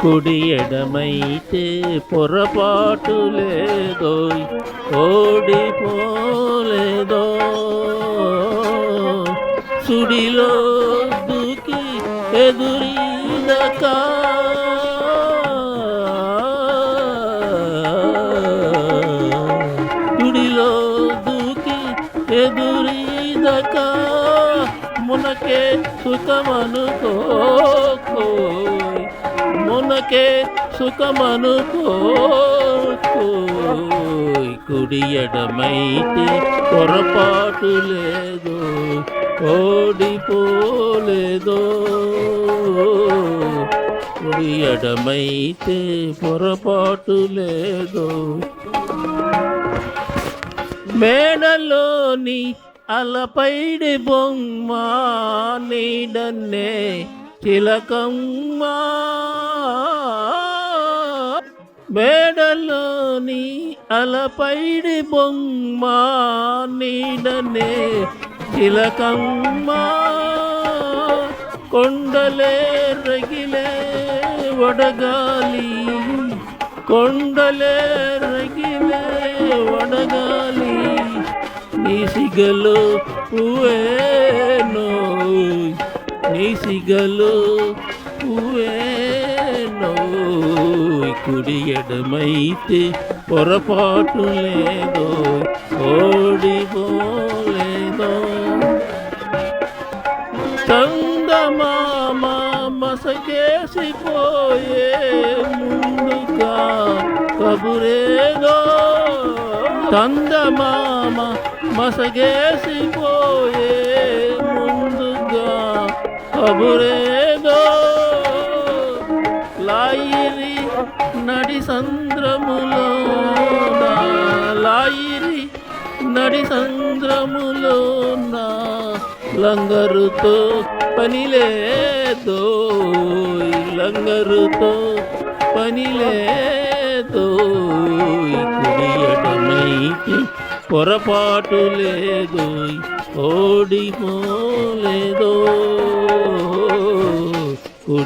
కుడి ఎడమైతే పొరపాటు లేదోయ్, ఓడిపోలేదో. సుడిలో దూకి ఎదురీదక, సుడిలో దూకి ఎదురీదక, మునకే సుఖమనుకోకోయ్, మునకే సుఖమనుకోకోయ్. కుడి ఎడమైతే పొరపాటు లేదు, ఓడిపోలేదో. కుడి ఎడమైతే పొరపాటు లేదు. మేడలోని అలపైడి బొమ్మ నీడన్నే చిలకమ్మ, మేడలోని అలపైడి బొమ్మ నీడన్నే చిలకమ్మ. కొండలే రగిలే వడగాలి, కొండలే రగిలే వడగాలి, నీ సిగలు పువ్వేనోయ్, నీ సిగలు పువ్వేనోయ్. కుడి ఎడమైతే పొరపాటు లేదో, ఓడిపోలేదో. చందమామ మసకేసిపోయే ముందుగా కబురేదో, చందమామ మసకేసిపోయే ముందుగా కబురేదో. లాయిరి నడి సంద్రములోన, లాయిరి నడి సంద్రములోన, లంగరుతో పనిలేదోయ్, లంగరుతో పనిలేదోయ్. కుడి ఎడమైతే పొరపాటు లేదోయ్, ఓడిపోలేదో.